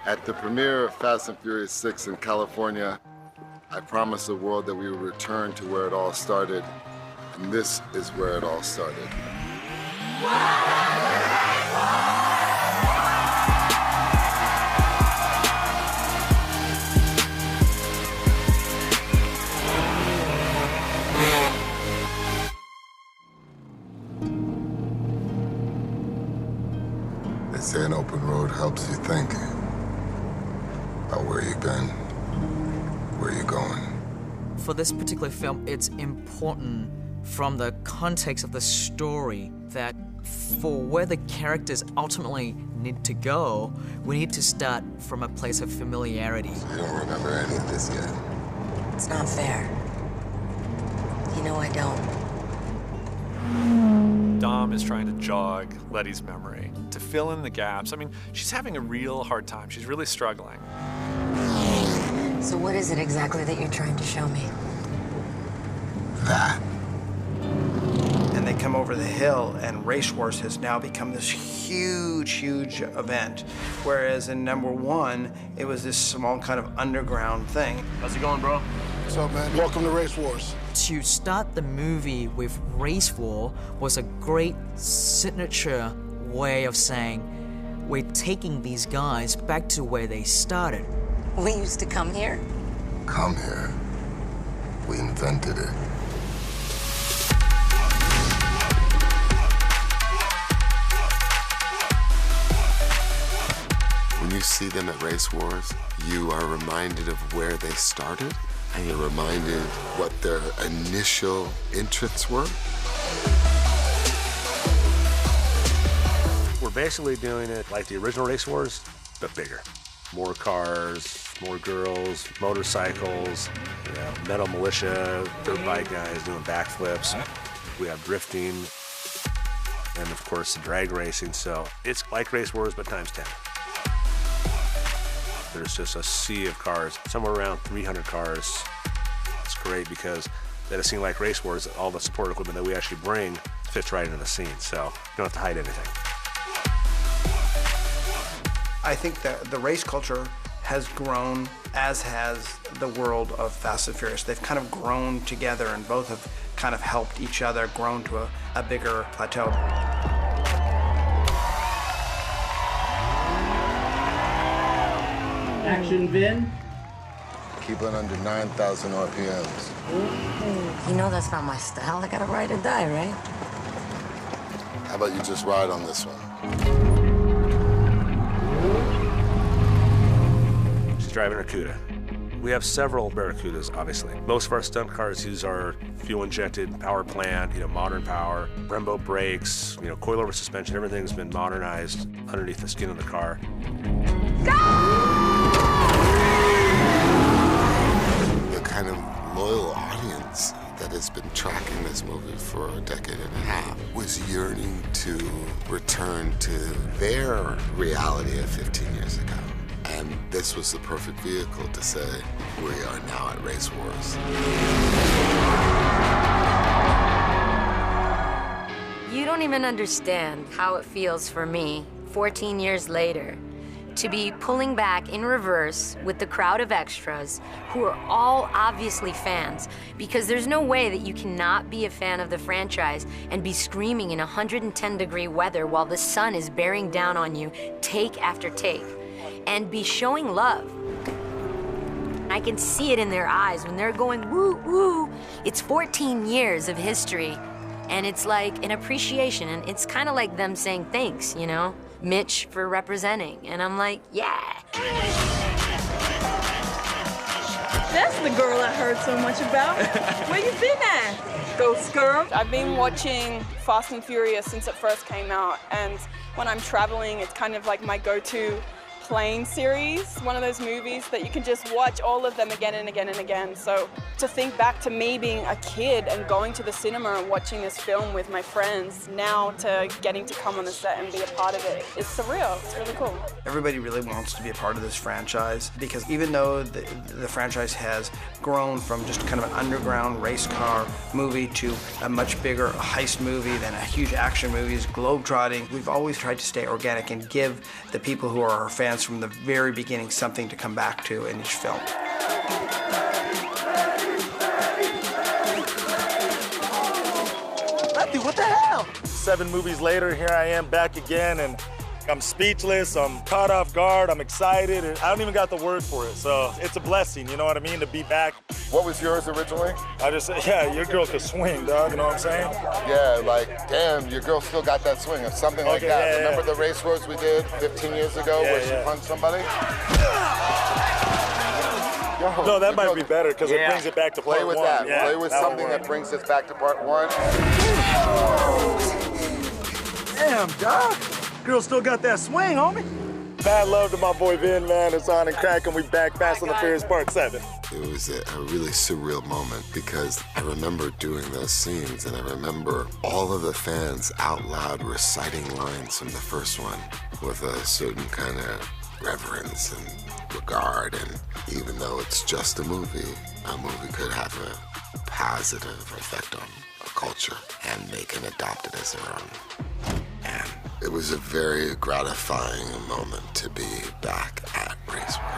At the premiere of Fast and Furious 6 in California, I promised the world that we would return to where it all started, and this is where it all started. They say an open road helps you think about where you've been, where you're going. For this particular film, it's important from the context of the story that for where the characters ultimately need to go, we need to start from a place of familiarity. So you don't remember any of this yet? It's not fair. You know I don't. Dom is trying to jog Letty's memory, to fill in the gaps. I mean, she's having a real hard time. She's really struggling. So what is it exactly that you're trying to show me? That. And they come over the hill, and Race Wars has now become this huge event. Whereas in #1, it was this small kind of underground thing. How's it going, bro? What's up, man? Welcome to Race Wars. To start the movie with Race War was a great signature way of saying, we're taking these guys back to where they started. We used to come here. Come here. We invented it. When you see them at Race Wars, you are reminded of where they started, and you're reminded what their initial interests were. We're basically doing it like the original Race Wars, but bigger. More cars, more girls, motorcycles, you know, metal militia, dirt bike guys doing backflips. We have drifting, and of course the drag racing. So it's like Race Wars, but times 10. There's just a sea of cars, somewhere around 300 cars. It's great because at a scene like Race Wars, all the support equipment that we actually bring fits right into the scene, so you don't have to hide anything. I think that the race culture has grown, as has the world of Fast and Furious. They've kind of grown together, and both have kind of helped each other grown to a bigger plateau. Action, Vin. Keep it under 9,000 RPMs. You know that's not my style. I gotta ride or die, right? How about you just ride on this one? She's driving her Cuda. We have several Barracudas, obviously. Most of our stunt cars use our fuel-injected power plant, you know, modern power, Brembo brakes, you know, coilover suspension. Everything's been modernized underneath the skin of the car. The kind of loyal audience that has been tracking this movie for a decade and a half was yearning to return to their reality of 15 years ago. And this was the perfect vehicle to say, we are now at Race Wars. You don't even understand how it feels for me, 14 years later, to be pulling back in reverse with the crowd of extras who are all obviously fans, because there's no way that you cannot be a fan of the franchise and be screaming in 110-degree weather while the sun is bearing down on you take after take, and be showing love. I can see it in their eyes when they're going, woo, woo. It's 14 years of history, and it's like an appreciation, and it's kind of like them saying thanks, you know? Mitch for representing, and I'm like, yeah. That's the girl I heard so much about. Where you been at, Ghost Girl? I've been watching Fast and Furious since it first came out, and when I'm traveling, it's kind of like my go-to plane series, one of those movies that you can just watch all of them again and again and again. So to think back to me being a kid and going to the cinema and watching this film with my friends, now to getting to come on the set and be a part of it, it's surreal. It's really cool. Everybody really wants to be a part of this franchise, because even though the franchise has grown from just kind of an underground race car movie to a much bigger heist movie, then a huge action movies, globetrotting, we've always tried to stay organic and give the people who are our fans, has from the very beginning something to come back to in each film. Lefty, what the hell? 7 movies later, here I am back again, and I'm speechless, I'm caught off guard, I'm excited, and I don't even got the word for it. So it's a blessing, you know what I mean, to be back. What was yours originally? I just said, yeah, your girl could swing, dog, you know what I'm saying? Yeah, like, damn, your girl still got that swing or something like that. Yeah, Remember the race wars we did 15 years ago where she punched somebody? Yo, no, that might be better because it brings it back to part Play with one. that. Yeah, Play with something that brings us back to part 1. Damn, dog. Girl still got that swing, homie. Bad love to my boy Vin, man. It's on and cracking. We back Fast and the Furious Part 7. It was a really surreal moment because I remember doing those scenes and I remember all of the fans out loud reciting lines from the first one with a certain kind of reverence and regard. And even though it's just a movie could have a positive effect on a culture and they can adopt it as their own. And it was a very gratifying moment to be back at Race Wars.